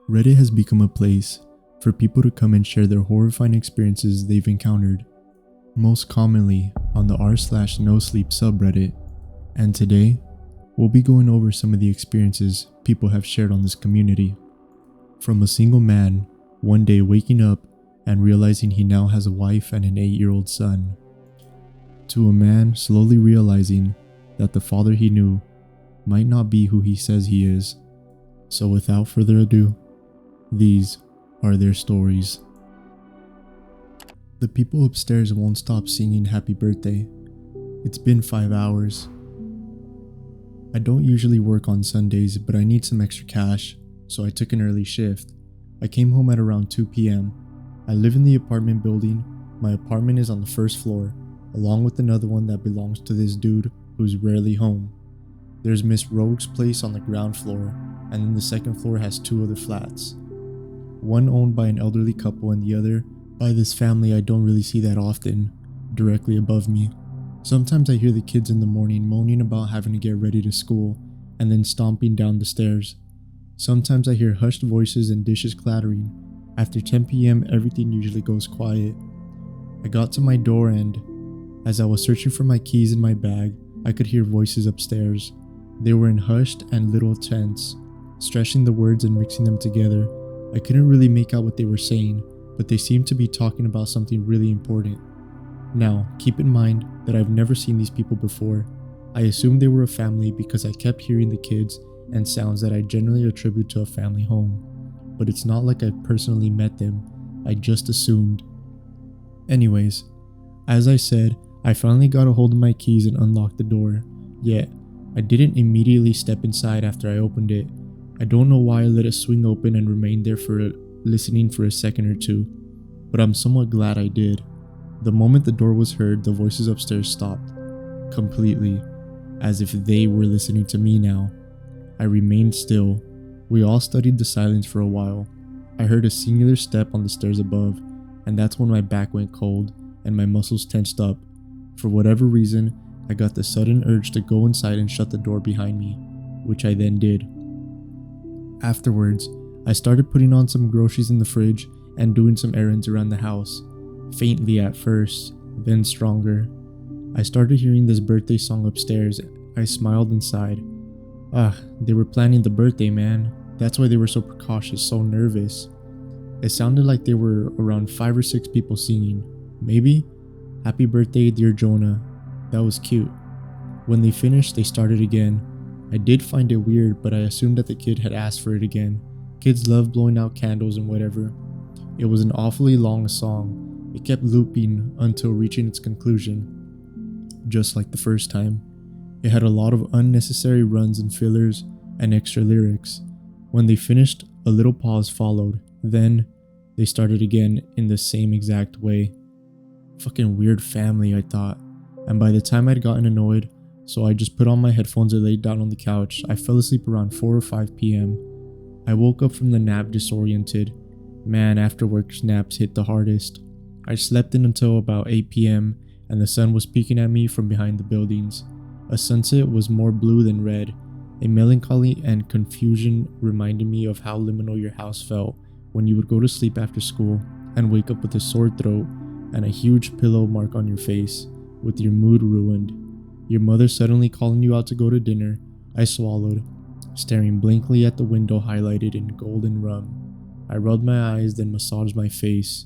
Reddit has become a place for people to come and share their horrifying experiences they've encountered, most commonly on the r/nosleep subreddit, and today, we'll be going over some of the experiences people have shared on this community. From a single man one day waking up and realizing he now has a wife and an 8-year-old son, to a man slowly realizing that the father he knew might not be who he says he is. So without further ado, these are their stories. The people upstairs won't stop singing happy birthday. It's been 5 hours. I don't usually work on Sundays, but I need some extra cash, so I took an early shift. I came home at around 2 p.m. I live in the apartment building. My apartment is on the first floor, along with another one that belongs to this dude who's rarely home. There's Miss Rogue's place on the ground floor, and then the second floor has 2 other flats. One owned by an elderly couple and the other by this family I don't really see that often, directly above me. Sometimes I hear the kids in the morning moaning about having to get ready to school and then stomping down the stairs. Sometimes I hear hushed voices and dishes clattering. After 10 p.m. everything usually goes quiet. I got to my door and, as I was searching for my keys in my bag, I could hear voices upstairs. They were in hushed and little tense, stretching the words and mixing them together. I couldn't really make out what they were saying, but they seemed to be talking about something really important. Now, keep in mind that I've never seen these people before. I assumed they were a family because I kept hearing the kids and sounds that I generally attribute to a family home. But it's not like I personally met them, I just assumed. Anyways, as I said, I finally got a hold of my keys and unlocked the door, yet I didn't immediately step inside after I opened it. I don't know why I let it swing open and remained there listening for a second or two, but I'm somewhat glad I did. The moment the door was heard, the voices upstairs stopped, completely, as if they were listening to me now. I remained still. We all studied the silence for a while. I heard a singular step on the stairs above, and that's when my back went cold and my muscles tensed up. For whatever reason, I got the sudden urge to go inside and shut the door behind me, which I then did. Afterwards, I started putting on some groceries in the fridge and doing some errands around the house, faintly at first, then stronger. I started hearing this birthday song upstairs. I smiled inside. They were planning the birthday, man. That's why they were so precautious, so nervous. It sounded like there were around 5 or 6 people singing. Maybe? Happy birthday, dear Jonah. That was cute. When they finished, they started again. I did find it weird, but I assumed that the kid had asked for it again. Kids love blowing out candles and whatever. It was an awfully long song. It kept looping until reaching its conclusion, just like the first time. It had a lot of unnecessary runs and fillers and extra lyrics. When they finished, a little pause followed. Then, they started again in the same exact way. Fucking weird family, I thought. And by the time I'd gotten annoyed, so I just put on my headphones and laid down on the couch. I fell asleep around 4 or 5 p.m. I woke up from the nap disoriented. Man, after work naps hit the hardest. I slept in until about 8 p.m. and the sun was peeking at me from behind the buildings. A sunset was more blue than red. A melancholy and confusion reminded me of how liminal your house felt when you would go to sleep after school and wake up with a sore throat and a huge pillow mark on your face, with your mood ruined. Your mother suddenly calling you out to go to dinner. I swallowed, staring blankly at the window highlighted in golden rum. I rubbed my eyes, then massaged my face.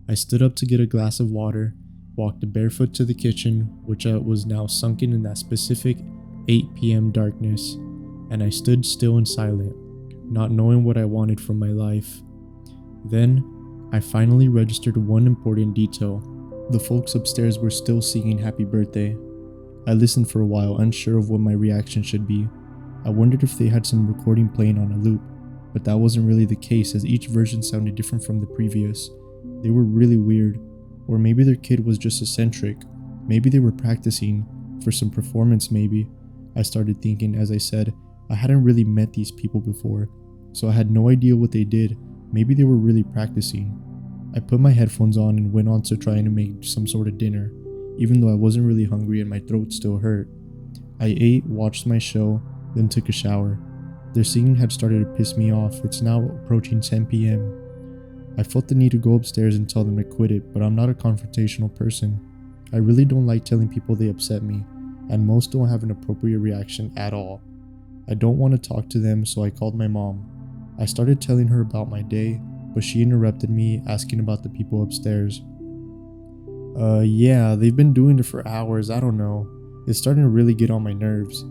I stood up to get a glass of water, walked barefoot to the kitchen, which was now sunken in that specific 8 p.m. darkness, and I stood still and silent, not knowing what I wanted from my life. Then, I finally registered one important detail. The folks upstairs were still singing happy birthday. I listened for a while, unsure of what my reaction should be. I wondered if they had some recording playing on a loop, but that wasn't really the case as each version sounded different from the previous. They were really weird, or maybe their kid was just eccentric. Maybe they were practicing for some performance maybe. I started thinking. As I said, I hadn't really met these people before, so I had no idea what they did. Maybe they were really practicing. I put my headphones on and went on to trying to make some sort of dinner, even though I wasn't really hungry and my throat still hurt. I ate, watched my show, then took a shower. Their singing had started to piss me off. It's now approaching 10 p.m. I felt the need to go upstairs and tell them to quit it, but I'm not a confrontational person. I really don't like telling people they upset me, and most don't have an appropriate reaction at all. I don't want to talk to them, so I called my mom. I started telling her about my day, but she interrupted me, asking about the people upstairs. Yeah, they've been doing it for hours, I don't know. It's starting to really get on my nerves.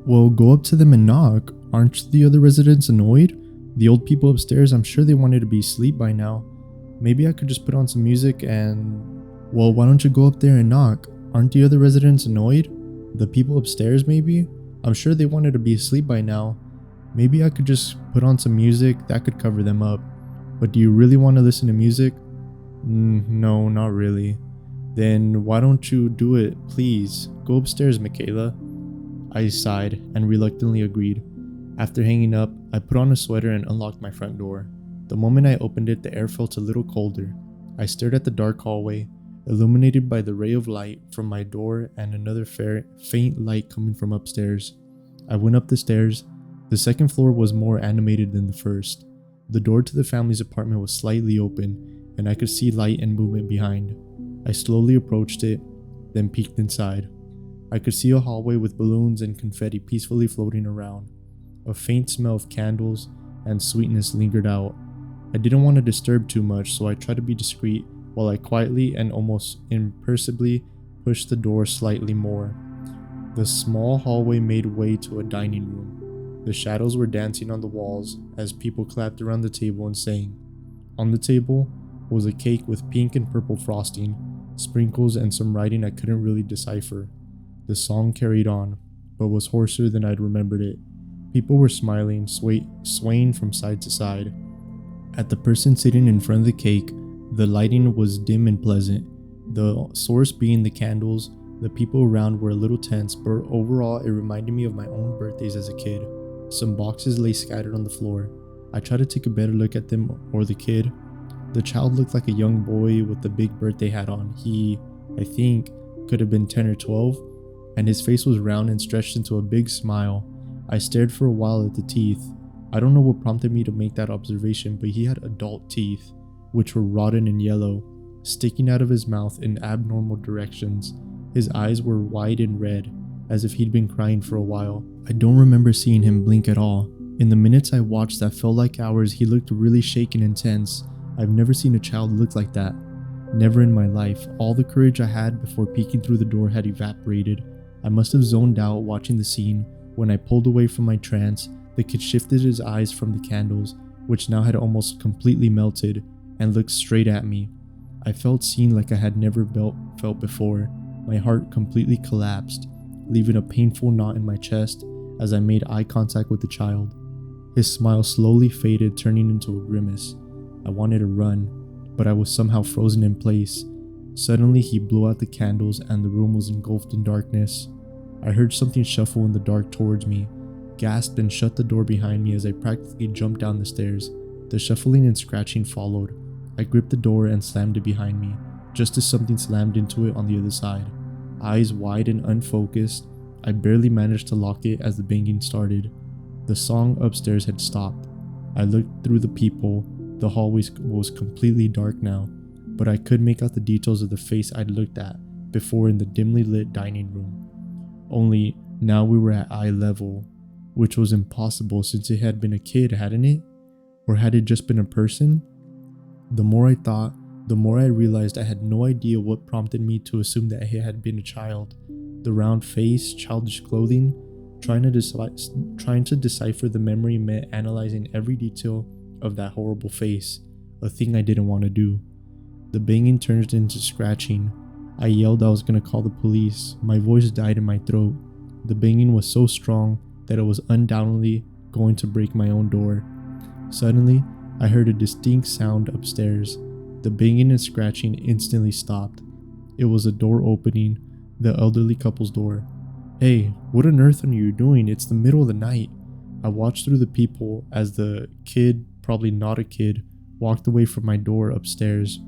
Well, go up to them and knock. Aren't the other residents annoyed? The old people upstairs, I'm sure they wanted to be asleep by now. Maybe I could just put on some music and... Well, why don't you go up there and knock? Aren't the other residents annoyed? The people upstairs, maybe? I'm sure they wanted to be asleep by now. Maybe I could just put on some music, that could cover them up. But do you really want to listen to music? No, not really. Then why don't you do it, please? Go upstairs, Michaela. I sighed and reluctantly agreed. After hanging up, I put on a sweater and unlocked my front door. The moment I opened it, the air felt a little colder. I stared at the dark hallway, illuminated by the ray of light from my door and another faint light coming from upstairs. I went up the stairs. The second floor was more animated than the first. The door to the family's apartment was slightly open, and I could see light and movement behind. I slowly approached it, then peeked inside. I could see a hallway with balloons and confetti peacefully floating around. A faint smell of candles and sweetness lingered out. I didn't want to disturb too much, so I tried to be discreet while I quietly and almost imperceptibly pushed the door slightly more. The small hallway made way to a dining room. The shadows were dancing on the walls as people clapped around the table and sang. On the table was a cake with pink and purple frosting, sprinkles, and some writing I couldn't really decipher. The song carried on, but was hoarser than I'd remembered it. People were smiling, swaying from side to side. At the person sitting in front of the cake, the lighting was dim and pleasant. The source being the candles, the people around were a little tense, but overall it reminded me of my own birthdays as a kid. Some boxes lay scattered on the floor. I tried to take a better look at them or the kid. The child looked like a young boy with a big birthday hat on. He, I think, could have been 10 or 12, and his face was round and stretched into a big smile. I stared for a while at the teeth. I don't know what prompted me to make that observation, but he had adult teeth, which were rotten and yellow, sticking out of his mouth in abnormal directions. His eyes were wide and red, as if he'd been crying for a while. I don't remember seeing him blink at all. In the minutes I watched that felt like hours, he looked really shaken and tense. I've never seen a child look like that. Never in my life. All the courage I had before peeking through the door had evaporated. I must have zoned out watching the scene. When I pulled away from my trance, the kid shifted his eyes from the candles, which now had almost completely melted, and looked straight at me. I felt seen like I had never felt before. My heart completely collapsed, leaving a painful knot in my chest as I made eye contact with the child. His smile slowly faded, turning into a grimace. I wanted to run, but I was somehow frozen in place. Suddenly, he blew out the candles and the room was engulfed in darkness. I heard something shuffle in the dark towards me, gasped and shut the door behind me as I practically jumped down the stairs. The shuffling and scratching followed. I gripped the door and slammed it behind me, just as something slammed into it on the other side. Eyes wide and unfocused, I barely managed to lock it as the banging started. The song upstairs had stopped. I looked through the people. The hallway was completely dark now, but I could make out the details of the face I'd looked at before in the dimly lit dining room. Only now we were at eye level, which was impossible since it had been a kid, hadn't it? Or had it just been a person? The more I thought, the more I realized I had no idea what prompted me to assume that it had been a child. The round face, childish clothing, trying to decipher the memory meant analyzing every detail of that horrible face, a thing I didn't want to do. The banging turned into scratching. I yelled I was going to call the police. My voice died in my throat. The banging was so strong that it was undoubtedly going to break my own door. Suddenly, I heard a distinct sound upstairs. The banging and scratching instantly stopped. It was a door opening, the elderly couple's door. Hey, what on earth are you doing? It's the middle of the night. I watched through the people as the kid, probably not a kid, walked away from my door upstairs.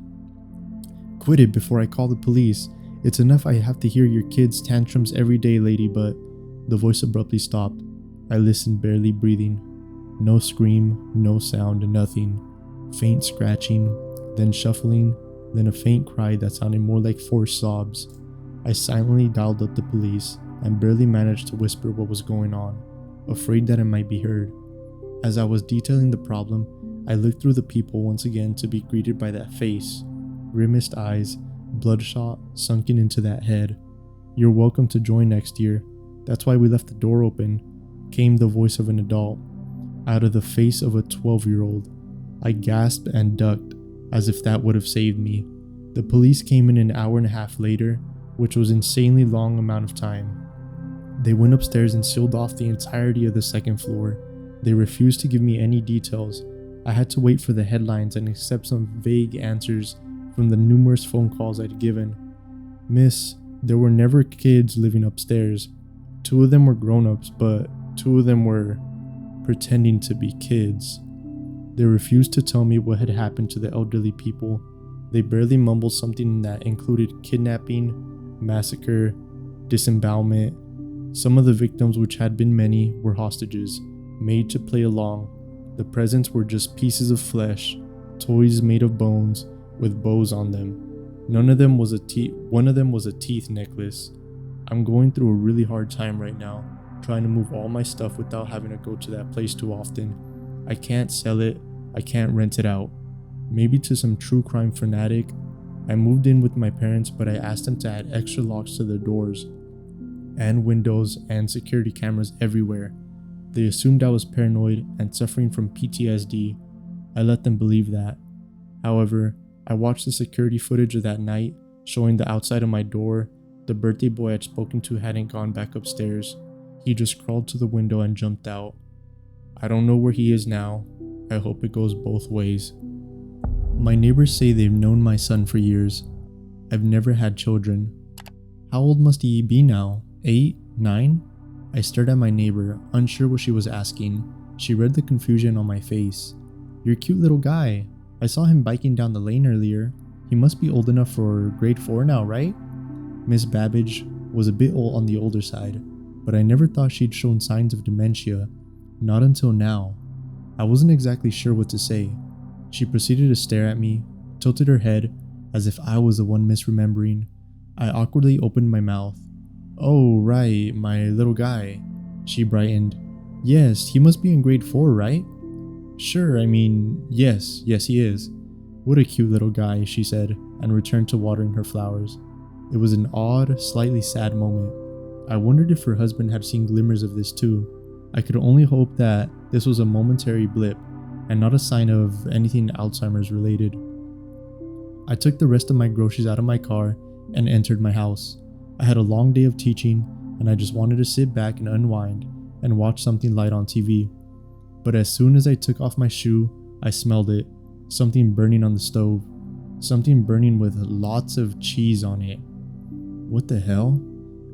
Quit it before I call the police. It's enough I have to hear your kids' tantrums every day, lady, but... The voice abruptly stopped. I listened, barely breathing. No scream, no sound, nothing. Faint scratching, then shuffling, then a faint cry that sounded more like forced sobs. I silently dialed up the police and barely managed to whisper what was going on, afraid that it might be heard. As I was detailing the problem, I looked through the people once again to be greeted by that face, grimaced eyes, bloodshot, sunken into that head. "You're welcome to join next year. That's why we left the door open," came the voice of an adult, out of the face of a 12-year-old. I gasped and ducked, as if that would have saved me. The police came in an hour and a half later, which was an insanely long amount of time. They went upstairs and sealed off the entirety of the second floor. They refused to give me any details. I had to wait for the headlines and accept some vague answers from the numerous phone calls I'd given. "Miss, there were never kids living upstairs. 2 of them were grown-ups, but 2 of them were pretending to be kids." They refused to tell me what had happened to the elderly people. They barely mumbled something that included kidnapping, massacre, disembowelment. Some of the victims, which had been many, were hostages, made to play along. The presents were just pieces of flesh, toys made of bones, with bows on them. One of them was a teeth necklace. I'm going through a really hard time right now, trying to move all my stuff without having to go to that place too often. I can't sell it, I can't rent it out. Maybe to some true crime fanatic. I moved in with my parents, but I asked them to add extra locks to their doors and windows and security cameras everywhere. They assumed I was paranoid and suffering from PTSD. I let them believe that. However, I watched the security footage of that night, showing the outside of my door. The birthday boy I'd spoken to hadn't gone back upstairs. He just crawled to the window and jumped out. I don't know where he is now. I hope it goes both ways. My neighbors say they've known my son for years. I've never had children. How old must he be now? 8? 9? I stared at my neighbor, unsure what she was asking. She read the confusion on my face. "You're a cute little guy. I saw him biking down the lane earlier. He must be old enough for grade 4 now, right?" Miss Babbage was a bit old on the older side, but I never thought she'd shown signs of dementia. Not until now. I wasn't exactly sure what to say. She proceeded to stare at me, tilted her head, as if I was the one misremembering. I awkwardly opened my mouth. "Oh, right, my little guy." She brightened. "Yes, he must be in grade 4, right?" "Sure, yes, he is." "What a cute little guy," she said, and returned to watering her flowers. It was an odd, slightly sad moment. I wondered if her husband had seen glimmers of this too. I could only hope that this was a momentary blip and not a sign of anything Alzheimer's related. I took the rest of my groceries out of my car and entered my house. I had a long day of teaching and I just wanted to sit back and unwind and watch something light on TV. But as soon as I took off my shoe, I smelled it. Something burning on the stove. Something burning with lots of cheese on it. What the hell?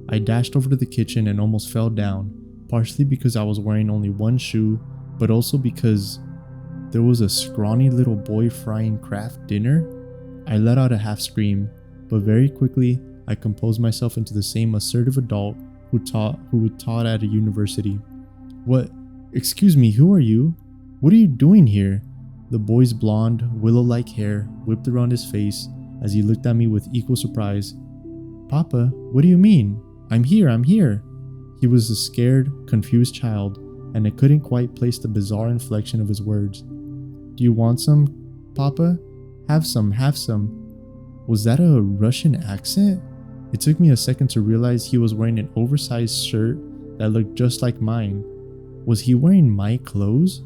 I dashed over to the kitchen and almost fell down, partially because I was wearing only one shoe, but also because there was a scrawny little boy frying Kraft dinner. I let out a half scream, but very quickly I composed myself into the same assertive adult who taught at a university. "What? Excuse me, who are you? What are you doing here?" The boy's blonde, willow-like hair whipped around his face as he looked at me with equal surprise. "Papa, what do you mean? I'm here. He was a scared, confused child, and I couldn't quite place the bizarre inflection of his words. "Do you want some, Papa? Have some. Was that a Russian accent? It took me a second to realize he was wearing an oversized shirt that looked just like mine. Was he wearing my clothes?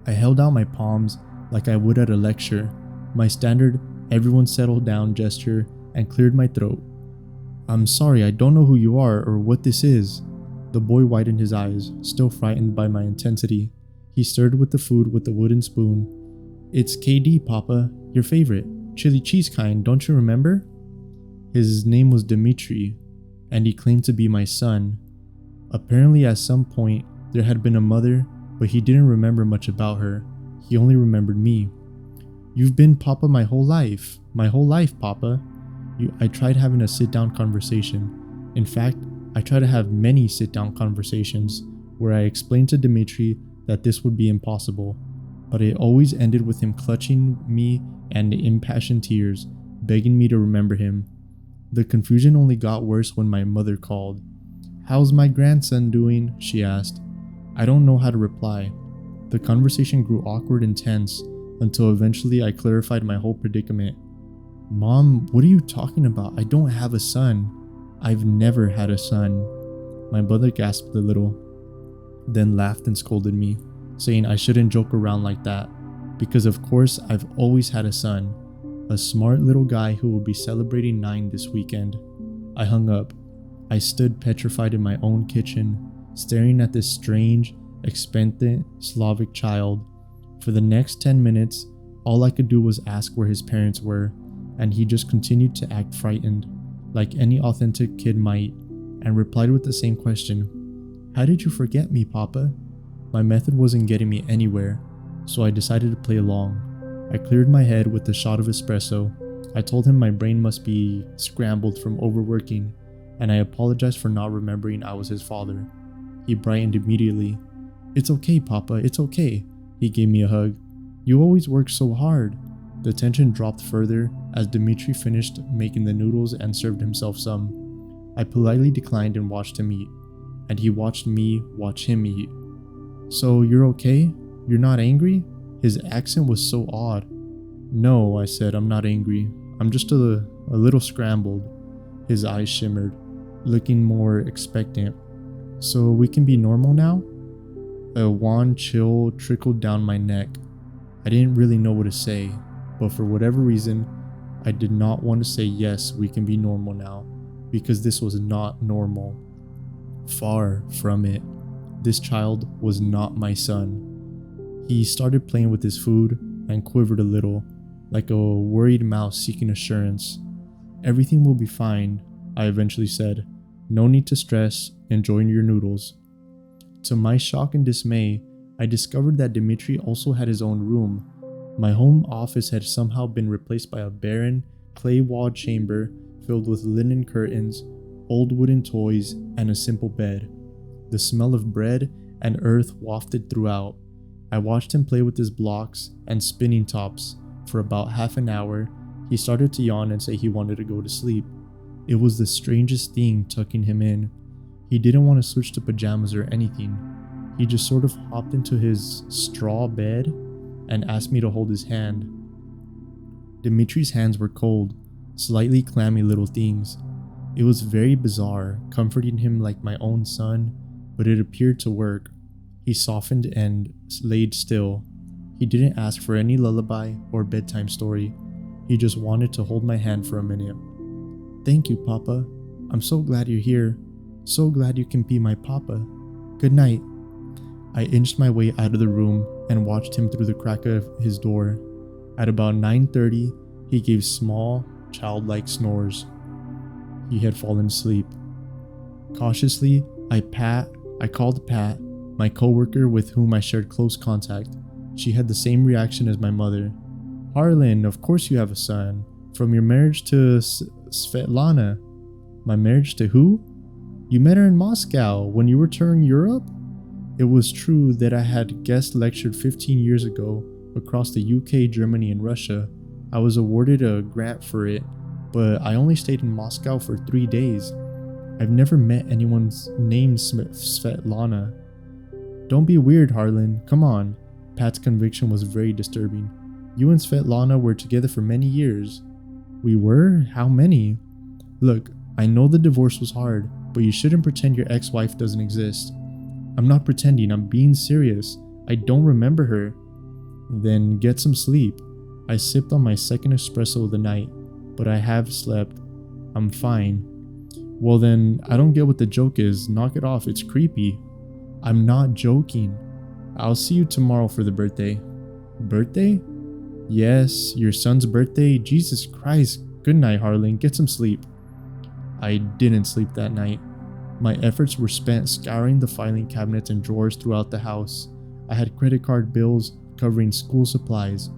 I held out my palms like I would at a lecture, my standard "everyone settle down" gesture, and cleared my throat. "I'm sorry, I don't know who you are or what this is." The boy widened his eyes, still frightened by my intensity. He stirred with the food with a wooden spoon. "It's KD, Papa, your favorite, chili cheese kind, don't you remember?" His name was Dmitri, and he claimed to be my son. Apparently at some point there had been a mother, but he didn't remember much about her. He only remembered me. "You've been Papa my whole life, Papa." I tried having a sit-down conversation. In fact, I tried to have many sit-down conversations, where I explained to Dimitri that this would be impossible, but it always ended with him clutching me and impassioned tears, begging me to remember him. The confusion only got worse when my mother called. "How's my grandson doing?" she asked. I don't know how to reply. The conversation grew awkward and tense until eventually I clarified my whole predicament. "Mom, what are you talking about? I don't have a son. I've never had a son." My mother gasped a little, then laughed and scolded me, saying I shouldn't joke around like that, because of course I've always had a son, a smart little guy who will be celebrating 9 this weekend. I hung up. I stood petrified in my own kitchen, staring at this strange, expectant Slavic child. For the next 10 minutes, all I could do was ask where his parents were, and he just continued to act frightened, like any authentic kid might, and replied with the same question. "How did you forget me, Papa?" My method wasn't getting me anywhere, so I decided to play along. I cleared my head with a shot of espresso. I told him my brain must be scrambled from overworking, and I apologized for not remembering I was his father. He brightened immediately. "It's okay, Papa, it's okay." He gave me a hug. "You always work so hard." The tension dropped further as Dimitri finished making the noodles and served himself some. I politely declined and watched him eat, and he watched me watch him eat. "So you're okay? You're not angry?" His accent was so odd. "No," I said, "I'm not angry. I'm just a little scrambled." His eyes shimmered, looking more expectant. "So we can be normal now?" A wan chill trickled down my neck. I didn't really know what to say, but for whatever reason, I did not want to say yes, we can be normal now, because this was not normal. Far from it. This child was not my son. He started playing with his food and quivered a little, like a worried mouse seeking assurance. "Everything will be fine," I eventually said. "No need to stress, enjoy your noodles." To my shock and dismay, I discovered that Dimitri also had his own room. My home office had somehow been replaced by a barren, clay-walled chamber filled with linen curtains, old wooden toys, and a simple bed. The smell of bread and earth wafted throughout. I watched him play with his blocks and spinning tops. For about half an hour, he started to yawn and say he wanted to go to sleep. It was the strangest thing tucking him in. He didn't want to switch to pajamas or anything. He just sort of hopped into his straw bed and asked me to hold his hand. Dimitri's hands were cold, slightly clammy little things. It was very bizarre, comforting him like my own son, but it appeared to work. He softened and laid still. He didn't ask for any lullaby or bedtime story. He just wanted to hold my hand for a minute. "Thank you, Papa. I'm so glad you're here. So glad you can be my Papa. Good night." I inched my way out of the room and watched him through the crack of his door. At about 9:30, he gave small, childlike snores. He had fallen asleep. Cautiously, I called Pat, my coworker with whom I shared close contact. She had the same reaction as my mother. "Harlan, of course you have a son. From your marriage to Svetlana." "My marriage to who?" "You met her in Moscow when you were touring Europe?" It was true that I had guest lectured 15 years ago across the UK, Germany, and Russia. I was awarded a grant for it, but I only stayed in Moscow for 3 days. I've never met anyone named Svetlana. "Don't be weird, Harlan. Come on." Pat's conviction was very disturbing. "You and Svetlana were together for many years." "We were? How many?" "Look, I know the divorce was hard, but you shouldn't pretend your ex-wife doesn't exist." "I'm not pretending, I'm being serious. I don't remember her." "Then get some sleep." I sipped on my second espresso of the night, but I have slept. I'm fine. "Well then, I don't get what the joke is. Knock it off, it's creepy." "I'm not joking. I'll see you tomorrow for the birthday." "Birthday?" "Yes, your son's birthday. Jesus Christ. Good night, Harlan. Get some sleep." I didn't sleep that night. My efforts were spent scouring the filing cabinets and drawers throughout the house. I had credit card bills covering school supplies,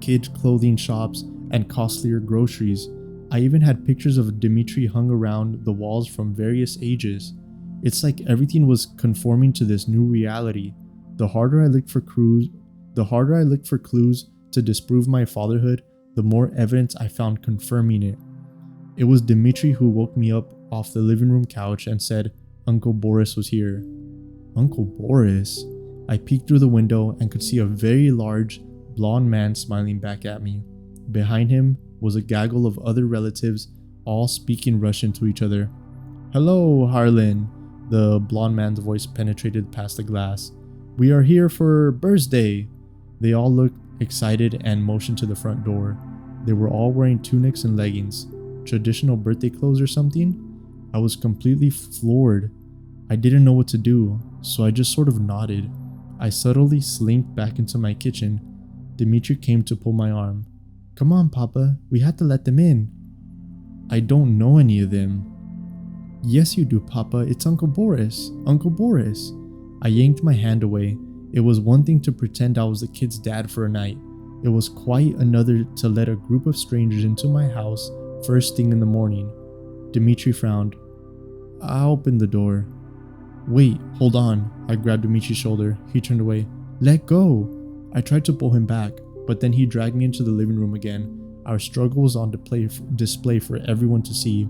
kids' clothing shops, and costlier groceries. I even had pictures of Dimitri hung around the walls from various ages. It's like everything was conforming to this new reality. The harder I looked for clues to disprove my fatherhood, the more evidence I found confirming it. It was Dmitri who woke me up off the living room couch and said Uncle Boris was here. Uncle Boris? I peeked through the window and could see a very large, blonde man smiling back at me. Behind him was a gaggle of other relatives, all speaking Russian to each other. Hello, Harlan, the blonde man's voice penetrated past the glass. We are here for birthday. They all looked excited and motioned to the front door. They were all wearing tunics and leggings, traditional birthday clothes or something. I was completely floored. I didn't know what to do, so I just sort of nodded. I subtly slinked back into my kitchen. Dmitri came to pull my arm. Come on, Papa, we had to let them in. I don't know any of them. Yes, you do, Papa. It's Uncle Boris. Uncle Boris. I yanked my hand away. It was one thing to pretend I was the kid's dad for a night. It was quite another to let a group of strangers into my house first thing in the morning. Dmitri frowned. I opened the door. Wait, hold on. I grabbed Dimitri's shoulder. He turned away. Let go. I tried to pull him back, but then he dragged me into the living room again. Our struggle was on display for everyone to see.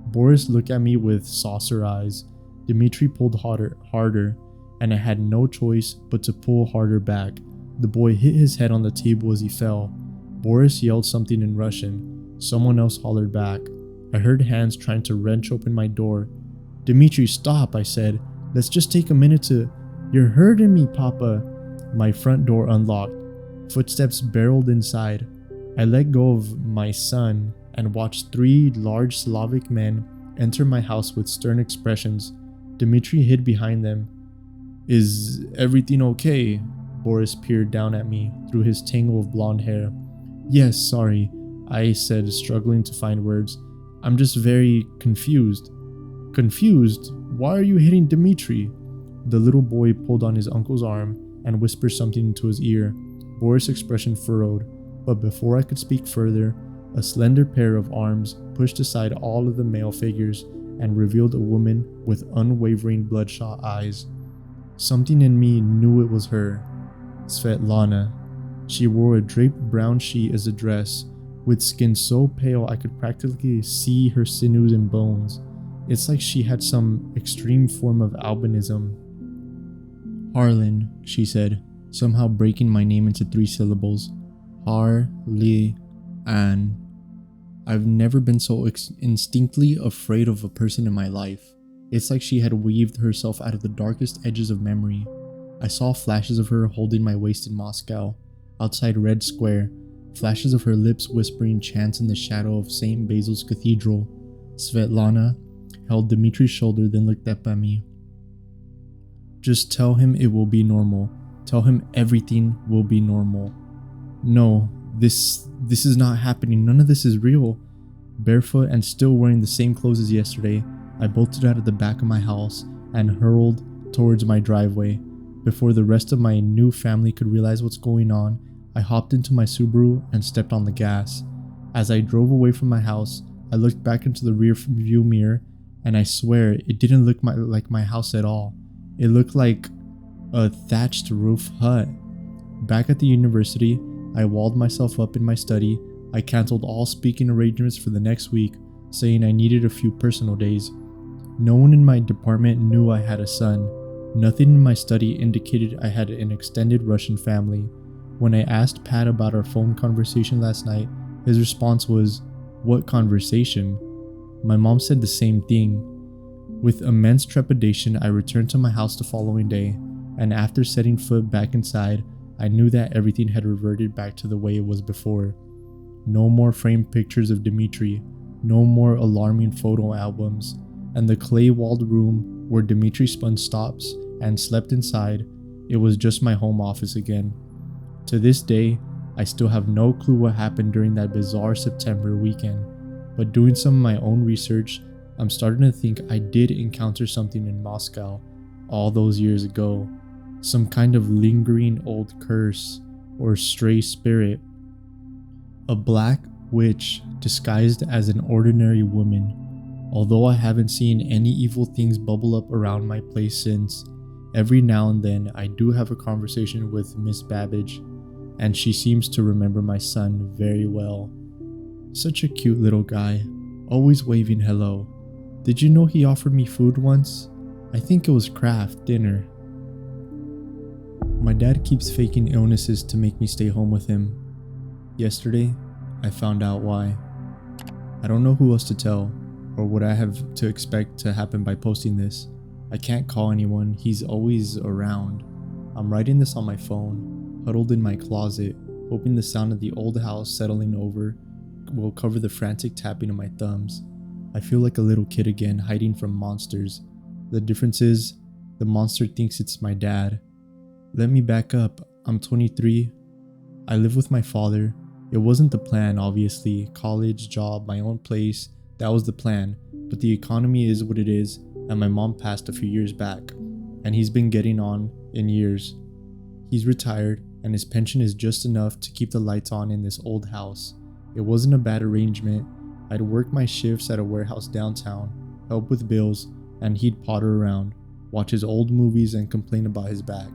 Boris looked at me with saucer eyes. Dmitri pulled harder, and I had no choice but to pull harder back. The boy hit his head on the table as he fell. Boris yelled something in Russian. Someone else hollered back. I heard hands trying to wrench open my door. Dmitri, stop, I said. Let's just take a minute to... You're hurting me, Papa. My front door unlocked. Footsteps barreled inside. I let go of my son and watched 3 large Slavic men enter my house with stern expressions. Dmitri hid behind them. Is everything okay? Boris peered down at me through his tangle of blonde hair. Yes, sorry, I said, struggling to find words. I'm just very confused. Confused? Why are you hitting Dmitri? The little boy pulled on his uncle's arm and whispered something into his ear. Boris' expression furrowed, but before I could speak further, a slender pair of arms pushed aside all of the male figures and revealed a woman with unwavering bloodshot eyes. Something in me knew it was her. Svetlana. She wore a draped brown sheet as a dress, with skin so pale I could practically see her sinews and bones. It's like she had some extreme form of albinism. Harlan, she said, somehow breaking my name into 3 syllables. Har-li-an. I've never been so instinctively afraid of a person in my life. It's like she had weaved herself out of the darkest edges of memory. I saw flashes of her holding my waist in Moscow, outside Red Square, flashes of her lips whispering chants in the shadow of St. Basil's Cathedral. Svetlana held Dmitri's shoulder, then looked up at me. Just tell him it will be normal. Tell him everything will be normal. No, this is not happening. None of this is real. Barefoot and still wearing the same clothes as yesterday, I bolted out of the back of my house and hurled towards my driveway. Before the rest of my new family could realize what's going on, I hopped into my Subaru and stepped on the gas. As I drove away from my house, I looked back into the rear view mirror, and I swear it didn't look like my house at all. It looked like a thatched roof hut. Back at the university, I walled myself up in my study. I canceled all speaking arrangements for the next week, saying I needed a few personal days. No one in my department knew I had a son. Nothing in my study indicated I had an extended Russian family. When I asked Pat about our phone conversation last night, his response was, "What conversation?" My mom said the same thing. With immense trepidation, I returned to my house the following day, and after setting foot back inside, I knew that everything had reverted back to the way it was before. No more framed pictures of Dmitri, no more alarming photo albums, and the clay-walled room where Dmitri spun stops and slept inside, it was just my home office again. To this day, I still have no clue what happened during that bizarre September weekend, but doing some of my own research, I'm starting to think I did encounter something in Moscow all those years ago, some kind of lingering old curse or stray spirit. A black witch disguised as an ordinary woman. Although I haven't seen any evil things bubble up around my place since, every now and then I do have a conversation with Miss Babbage, and she seems to remember my son very well. Such a cute little guy, always waving hello. Did you know he offered me food once? I think it was Kraft dinner. My dad keeps faking illnesses to make me stay home with him. Yesterday, I found out why. I don't know who else to tell, or what I have to expect to happen by posting this. I can't call anyone, he's always around. I'm writing this on my phone, huddled in my closet, hoping the sound of the old house settling over will cover the frantic tapping of my thumbs. I feel like a little kid again, hiding from monsters. The difference is, the monster thinks it's my dad. Let me back up, I'm 23. I live with my father. It wasn't the plan, obviously. College, job, my own place, that was the plan. But the economy is what it is, and my mom passed a few years back, and he's been getting on in years. He's retired, and his pension is just enough to keep the lights on in this old house. It wasn't a bad arrangement. I'd work my shifts at a warehouse downtown, help with bills, and he'd potter around, watch his old movies and complain about his back.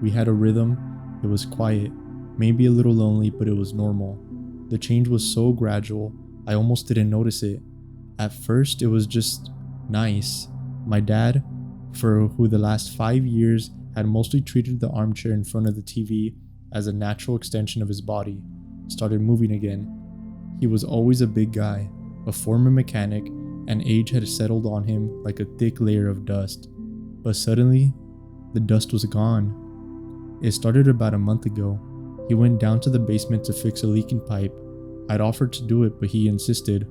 We had a rhythm. It was quiet, maybe a little lonely, but it was normal. The change was so gradual, I almost didn't notice it. At first, it was just nice. My dad, for who the last 5 years had mostly treated the armchair in front of the TV as a natural extension of his body, started moving again. He was always a big guy, a former mechanic, and age had settled on him like a thick layer of dust. But suddenly, the dust was gone. It started about a month ago. He went down to the basement to fix a leaking pipe. I'd offered to do it, but he insisted.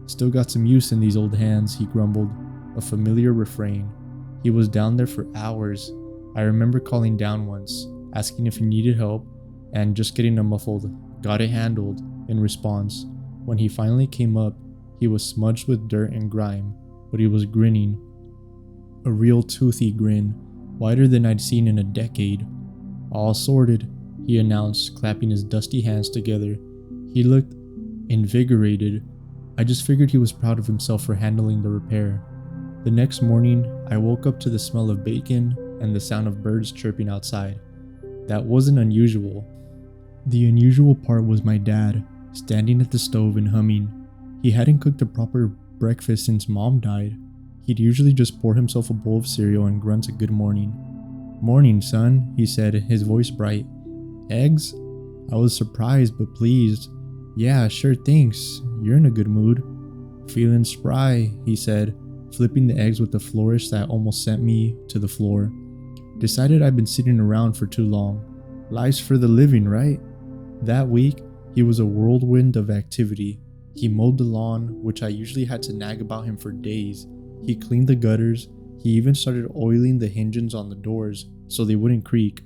Still got some use in these old hands, he grumbled, a familiar refrain. He was down there for hours. I remember calling down once, asking if he needed help, and just getting a muffled, "Got it handled," in response. When he finally came up, he was smudged with dirt and grime, but he was grinning. A real toothy grin, wider than I'd seen in a decade. "All sorted," he announced, clapping his dusty hands together. He looked invigorated. I just figured he was proud of himself for handling the repair. The next morning, I woke up to the smell of bacon and the sound of birds chirping outside. That wasn't unusual. The unusual part was my dad, standing at the stove and humming. He hadn't cooked a proper breakfast since Mom died. He'd usually just pour himself a bowl of cereal and grunt a good morning. "Morning, son," he said, his voice bright. "Eggs?" I was surprised but pleased. "Yeah, sure, thanks. You're in a good mood." "Feeling spry," he said, flipping the eggs with a flourish that almost sent me to the floor. "Decided I've been sitting around for too long. Life's for the living, right?" That week, he was a whirlwind of activity. He mowed the lawn, which I usually had to nag about him for days. He cleaned the gutters. He even started oiling the hinges on the doors so they wouldn't creak.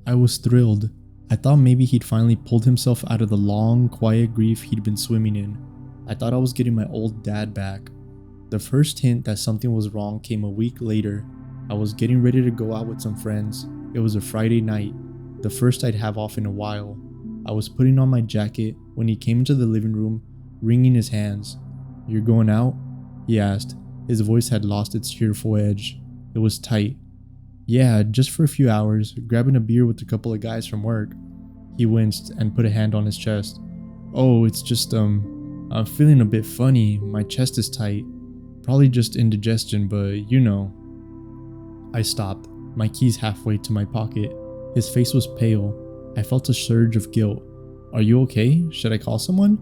I was thrilled. I thought maybe he'd finally pulled himself out of the long, quiet grief he'd been swimming in. I thought I was getting my old dad back. The first hint that something was wrong came a week later. I was getting ready to go out with some friends. It was a Friday night, the first I'd have off in a while. I was putting on my jacket when he came into the living room, wringing his hands. "You're going out?" he asked. His voice had lost its cheerful edge. It was tight. "Yeah, just for a few hours, grabbing a beer with a couple of guys from work." He winced and put a hand on his chest. "Oh, it's just, I'm feeling a bit funny. My chest is tight. Probably just indigestion, but you know." I stopped, my keys halfway to my pocket. His face was pale. I felt a surge of guilt. "Are you okay? Should I call someone?"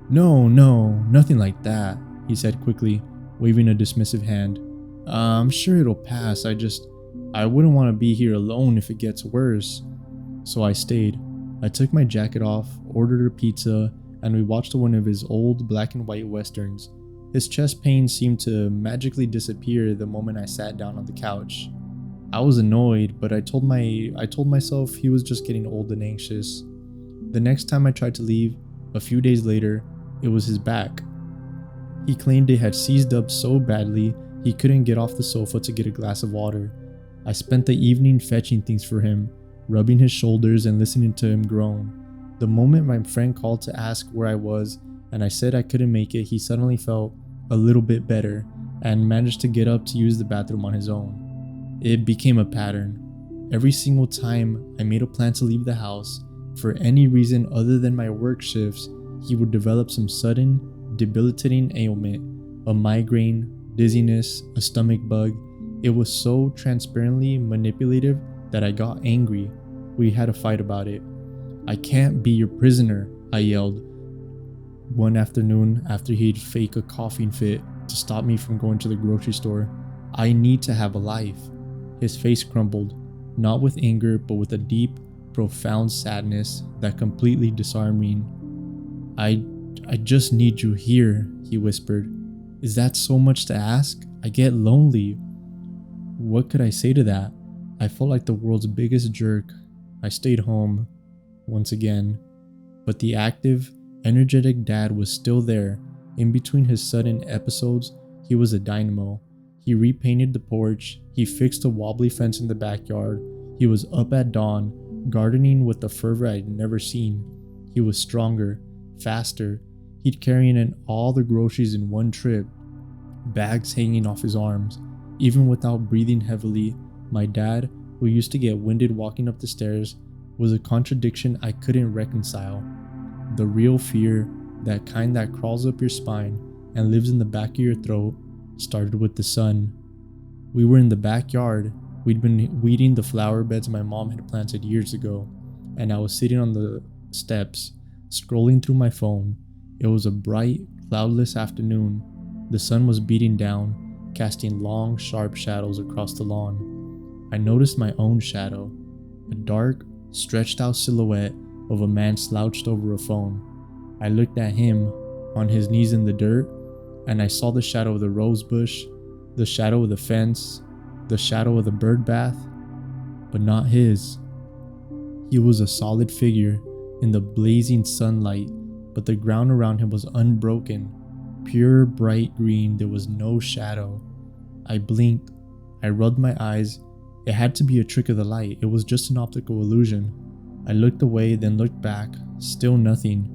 No, nothing like that," he said quickly, waving a dismissive hand. I'm sure it'll pass. I wouldn't want to be here alone if it gets worse." So I stayed. I took my jacket off, ordered a pizza, and we watched one of his old black and white westerns. His chest pain seemed to magically disappear the moment I sat down on the couch. I was annoyed, but I told myself he was just getting old and anxious. The next time I tried to leave, a few days later, it was his back. He claimed it had seized up so badly he couldn't get off the sofa to get a glass of water. I spent the evening fetching things for him, rubbing his shoulders and listening to him groan. The moment my friend called to ask where I was and I said I couldn't make it, he suddenly felt a little bit better, and managed to get up to use the bathroom on his own. It became a pattern. Every single time I made a plan to leave the house, for any reason other than my work shifts, he would develop some sudden, debilitating ailment, a migraine, dizziness, a stomach bug. It was so transparently manipulative that I got angry. We had a fight about it. "I can't be your prisoner," I yelled. One afternoon, after he'd fake a coughing fit to stop me from going to the grocery store, "I need to have a life." His face crumbled, not with anger, but with a deep, profound sadness that completely disarmed me. I just need you here," he whispered. "Is that so much to ask? I get lonely." What could I say to that? I felt like the world's biggest jerk. I stayed home, once again. But the active, energetic dad was still there. In between his sudden episodes, he was a dynamo. He repainted the porch, he fixed a wobbly fence in the backyard, he was up at dawn, gardening with a fervor I'd never seen. He was stronger, faster. He'd carry in all the groceries in one trip, bags hanging off his arms. Even without breathing heavily, my dad, who used to get winded walking up the stairs, was a contradiction I couldn't reconcile. The real fear, that kind that crawls up your spine and lives in the back of your throat, started with the sun. We were in the backyard. We'd been weeding the flower beds my mom had planted years ago, and I was sitting on the steps, scrolling through my phone. It was a bright, cloudless afternoon. The sun was beating down, casting long, sharp shadows across the lawn. I noticed my own shadow, a dark, stretched out silhouette of a man slouched over a phone. I looked at him, on his knees in the dirt, and I saw the shadow of the rose bush, the shadow of the fence, the shadow of the bird bath, but not his. He was a solid figure in the blazing sunlight, but the ground around him was unbroken, pure bright green. There was no shadow. I blinked. I rubbed my eyes. It had to be a trick of the light. It was just an optical illusion. I looked away, then looked back. Still nothing.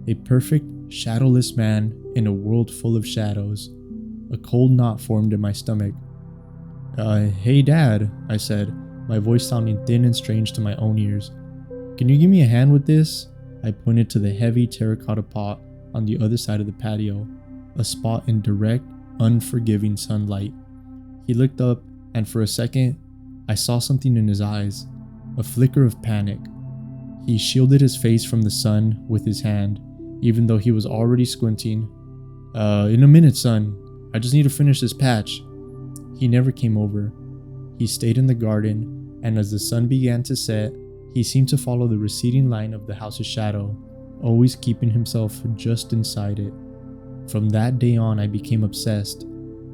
A perfect, shadowless man in a world full of shadows. A cold knot formed in my stomach. Hey Dad, I said, my voice sounding thin and strange to my own ears. "Can you give me a hand with this?" I pointed to the heavy terracotta pot on the other side of the patio, a spot in direct, unforgiving sunlight. He looked up, and for a second, I saw something in his eyes, a flicker of panic. He shielded his face from the sun with his hand, even though he was already squinting. In a minute, son. I just need to finish this patch." He never came over. He stayed in the garden, and as the sun began to set, he seemed to follow the receding line of the house's shadow, always keeping himself just inside it. From that day on, I became obsessed.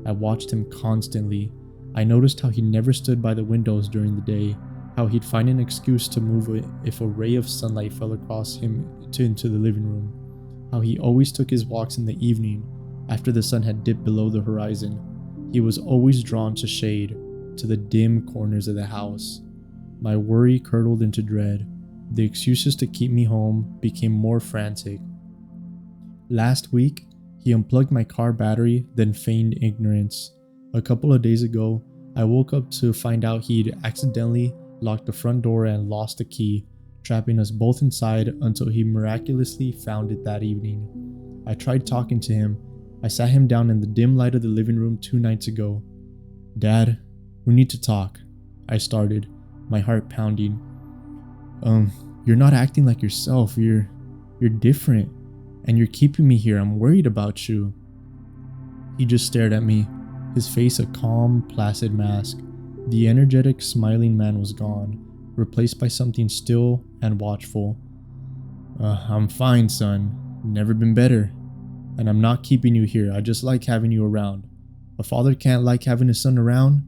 I watched him constantly. I noticed how he never stood by the windows during the day, how he'd find an excuse to move it if a ray of sunlight fell across him into the living room, how he always took his walks in the evening after the sun had dipped below the horizon. He was always drawn to shade, to the dim corners of the house. My worry curdled into dread. The excuses to keep me home became more frantic. Last week, he unplugged my car battery, then feigned ignorance. A couple of days ago, I woke up to find out he'd accidentally locked the front door and lost the key, trapping us both inside until he miraculously found it that evening. I tried talking to him. I sat him down in the dim light of the living room 2 nights ago. "Dad, we need to talk," I started, my heart pounding. You're not acting like yourself. You're different, and you're keeping me here. I'm worried about you." He just stared at me, his face a calm, placid mask. The energetic, smiling man was gone, replaced by something still and watchful. I'm fine, son. Never been better. And I'm not keeping you here. I just like having you around. A father can't like having his son around."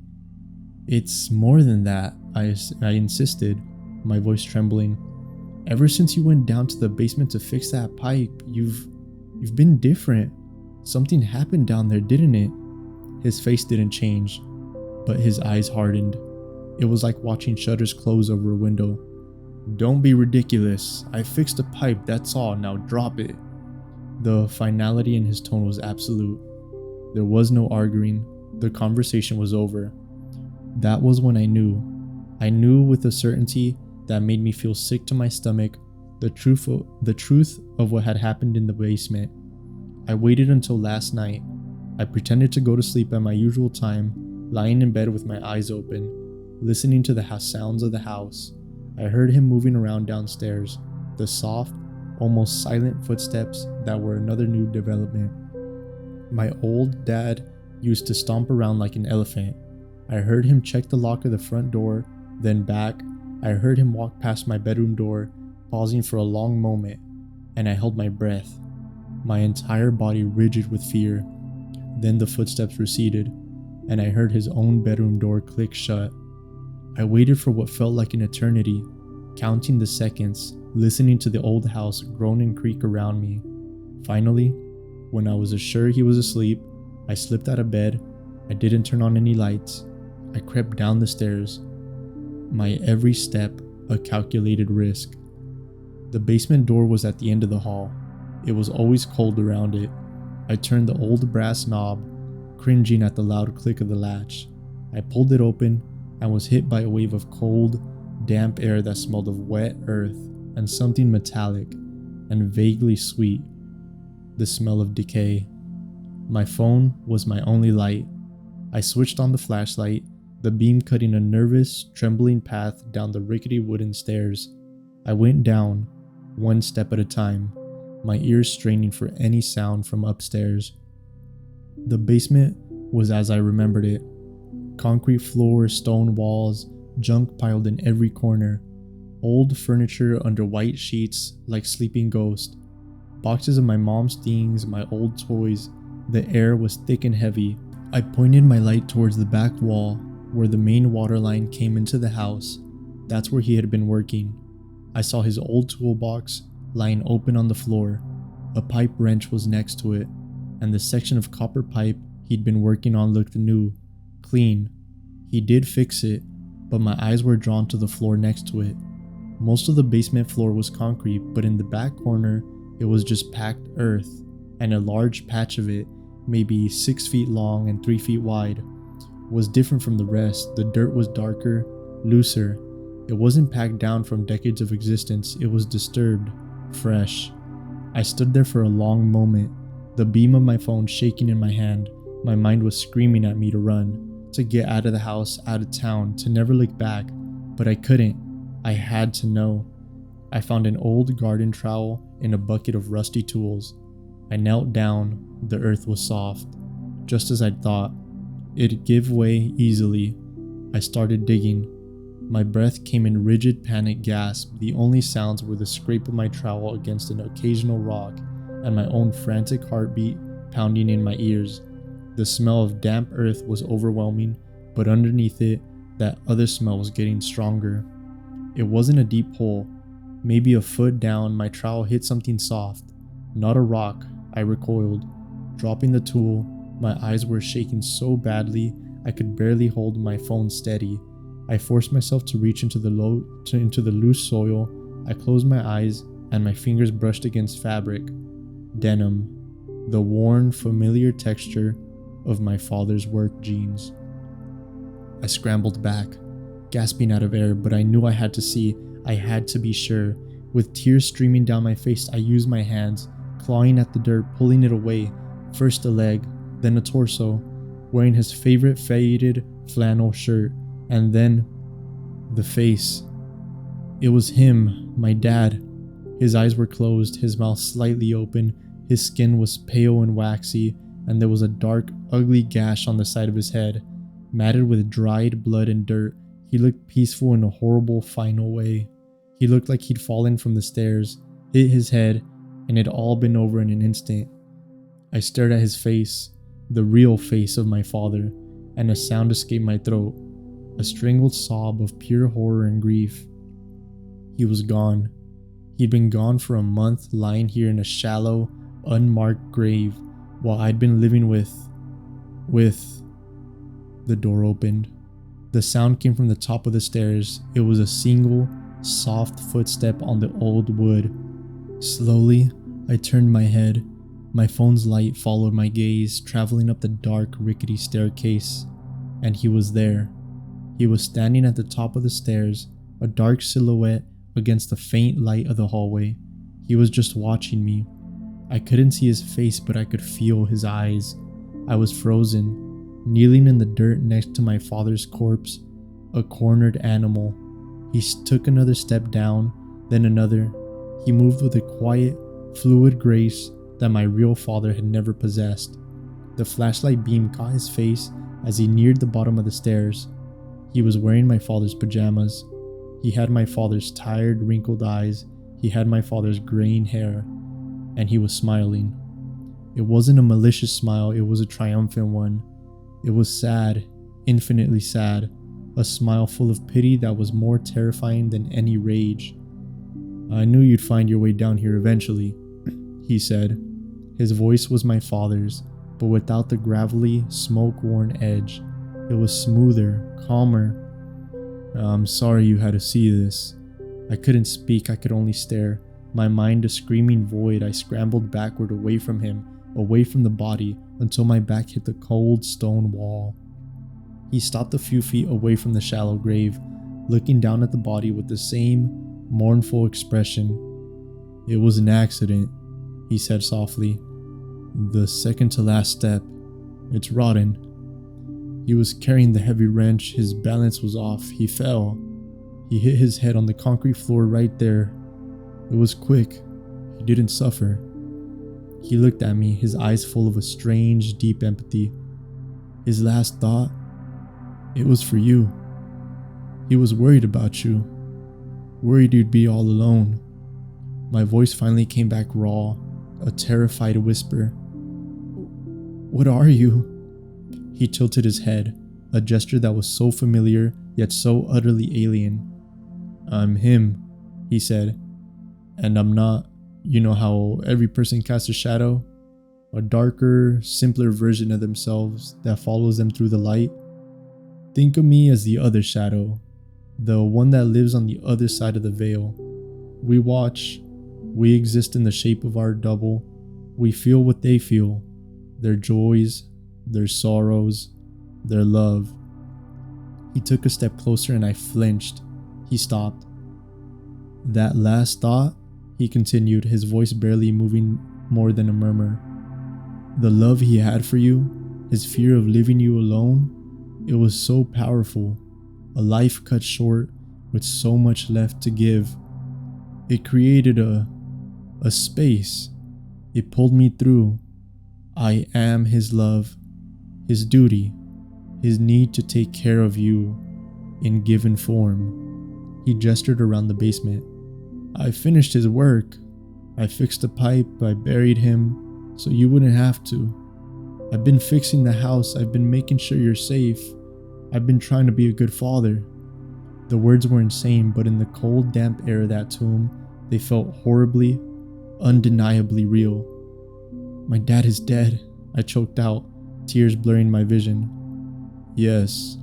"It's more than that," I insisted, my voice trembling. "Ever since you went down to the basement to fix that pipe, you've been different. Something happened down there, didn't it?" His face didn't change, but his eyes hardened. It was like watching shutters close over a window. "Don't be ridiculous. I fixed the pipe, that's all. Now drop it." The finality in his tone was absolute. There was no arguing. The conversation was over. That was when I knew. I knew with a certainty that made me feel sick to my stomach the truth of what had happened in the basement. I waited until last night. I pretended to go to sleep at my usual time, lying in bed with my eyes open, listening to the sounds of the house. I heard him moving around downstairs, the soft, almost silent footsteps that were another new development. My old dad used to stomp around like an elephant. I heard him check the lock of the front door, then back. I heard him walk past my bedroom door, pausing for a long moment, and I held my breath, my entire body rigid with fear. Then the footsteps receded, and I heard his own bedroom door click shut. I waited for what felt like an eternity, counting the seconds, listening to the old house groan and creak around me. Finally, when I was assured he was asleep, I slipped out of bed. I didn't turn on any lights. I crept down the stairs, my every step a calculated risk. The basement door was at the end of the hall. It was always cold around it. I turned the old brass knob, cringing at the loud click of the latch. I pulled it open and was hit by a wave of cold, damp air that smelled of wet earth and something metallic and vaguely sweet, the smell of decay. My phone was my only light. I switched on the flashlight, the beam cutting a nervous, trembling path down the rickety wooden stairs. I went down, one step at a time, my ears straining for any sound from upstairs. The basement was as I remembered it. Concrete floor, stone walls, junk piled in every corner, old furniture under white sheets like sleeping ghosts, boxes of my mom's things, my old toys. The air was thick and heavy. I pointed my light towards the back wall where the main water line came into the house. That's where he had been working. I saw his old toolbox lying open on the floor. A pipe wrench was next to it, and the section of copper pipe he'd been working on looked new, clean. He did fix it, but my eyes were drawn to the floor next to it. Most of the basement floor was concrete, but in the back corner, it was just packed earth, and a large patch of it, maybe 6 feet long and 3 feet wide, was different from the rest. The dirt was darker, looser. It wasn't packed down from decades of existence. It was disturbed, fresh. I stood there for a long moment, the beam of my phone shaking in my hand. My mind was screaming at me to run, to get out of the house, out of town, to never look back, but I couldn't. I had to know. I found an old garden trowel in a bucket of rusty tools. I knelt down. The earth was soft, just as I'd thought. It'd give way easily. I started digging. My breath came in rigid panic gasp. The only sounds were the scrape of my trowel against an occasional rock and my own frantic heartbeat pounding in my ears. The smell of damp earth was overwhelming, but underneath it, that other smell was getting stronger. It wasn't a deep hole. Maybe a foot down, my trowel hit something soft. Not a rock. I recoiled, dropping the tool. My eyes were shaking so badly I could barely hold my phone steady. I forced myself to reach into the loose soil. I closed my eyes and my fingers brushed against fabric. Denim, the worn, familiar texture of my father's work jeans. I scrambled back, gasping out of air, but I knew I had to see. I had to be sure. With tears streaming down my face, I used my hands, clawing at the dirt, pulling it away. First a leg, then a torso, wearing his favorite faded flannel shirt, and then the face. It was him, my dad. His eyes were closed, his mouth slightly open, his skin was pale and waxy, and there was a dark, ugly gash on the side of his head, matted with dried blood and dirt. He looked peaceful in a horrible, final way. He looked like he'd fallen from the stairs, hit his head, and it'd all been over in an instant. I stared at his face, the real face of my father, and a sound escaped my throat, a strangled sob of pure horror and grief. He was gone. He'd been gone for a month, lying here in a shallow, unmarked grave, while I'd been living with... The door opened. The sound came from the top of the stairs. It was a single, soft footstep on the old wood. Slowly, I turned my head. My phone's light followed my gaze, traveling up the dark, rickety staircase, and he was there. He was standing at the top of the stairs, a dark silhouette against the faint light of the hallway. He was just watching me. I couldn't see his face, but I could feel his eyes. I was frozen, kneeling in the dirt next to my father's corpse, a cornered animal. He took another step down, then another. He moved with a quiet, fluid grace that my real father had never possessed. The flashlight beam caught his face as he neared the bottom of the stairs. He was wearing my father's pajamas. He had my father's tired, wrinkled eyes. He had my father's graying hair, and he was smiling. It wasn't a malicious smile, it was a triumphant one. It was sad, infinitely sad, a smile full of pity that was more terrifying than any rage. "I knew you'd find your way down here eventually," he said. His voice was my father's, but without the gravelly, smoke-worn edge. It was smoother, calmer. "I'm sorry you had to see this." I couldn't speak, I could only stare. My mind a screaming void, I scrambled backward away from him, away from the body, until my back hit the cold stone wall. He stopped a few feet away from the shallow grave, looking down at the body with the same mournful expression. "It was an accident," he said softly. "The second to last step. It's rotten." He was carrying the heavy wrench, his balance was off, he fell. He hit his head on the concrete floor right there. It was quick, he didn't suffer. He looked at me, his eyes full of a strange, deep empathy. His last thought? It was for you. He was worried about you, worried you'd be all alone. My voice finally came back raw, a terrified whisper. "What are you?" He tilted his head, a gesture that was so familiar, yet so utterly alien. "I'm him," he said, "and I'm not. You know how every person casts a shadow? A darker, simpler version of themselves that follows them through the light? Think of me as the other shadow, the one that lives on the other side of the veil. We watch, we exist in the shape of our double, we feel what they feel, their joys, their sorrows, their love." He took a step closer and I flinched. He stopped. "That last thought," he continued, his voice barely moving more than a murmur. "The love he had for you, his fear of leaving you alone, it was so powerful. A life cut short with so much left to give. It created a space. It pulled me through. I am his love, his duty, his need to take care of you in given form." He gestured around the basement. "I finished his work. I fixed the pipe, I buried him, so you wouldn't have to. I've been fixing the house, I've been making sure you're safe. I've been trying to be a good father." The words were insane, but in the cold, damp air of that tomb, they felt horribly, undeniably real. "My dad is dead," I choked out, tears blurring my vision. "Yes,"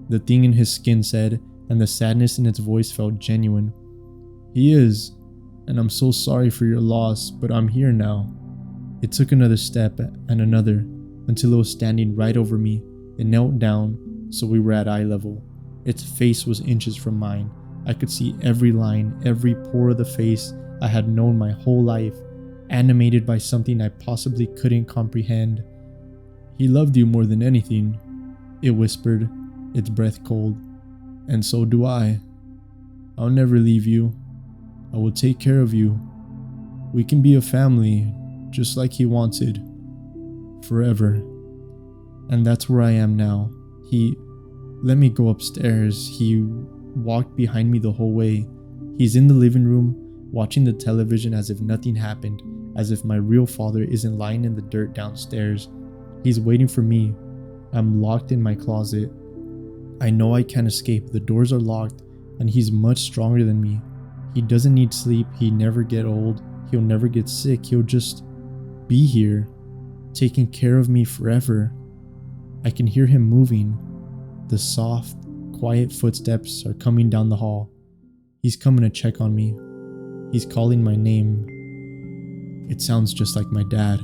the thing in his skin said, and the sadness in its voice felt genuine. "He is, and I'm so sorry for your loss, but I'm here now." It took another step and another, until it was standing right over me. It knelt down, so we were at eye level. Its face was inches from mine. I could see every line, every pore of the face I had known my whole life, animated by something I possibly couldn't comprehend. "He loved you more than anything," it whispered, its breath cold. "And so do I. I'll never leave you. I will take care of you. We can be a family, just like he wanted. Forever." And that's where I am now. He let me go upstairs. He walked behind me the whole way. He's in the living room, watching the television as if nothing happened, as if my real father isn't lying in the dirt downstairs. He's waiting for me. I'm locked in my closet. I know I can't escape. The doors are locked, and he's much stronger than me. He doesn't need sleep. He never get old. He'll never get sick. He'll just be here, taking care of me forever. I can hear him moving. The soft, quiet footsteps are coming down the hall. He's coming to check on me. He's calling my name. It sounds just like my dad.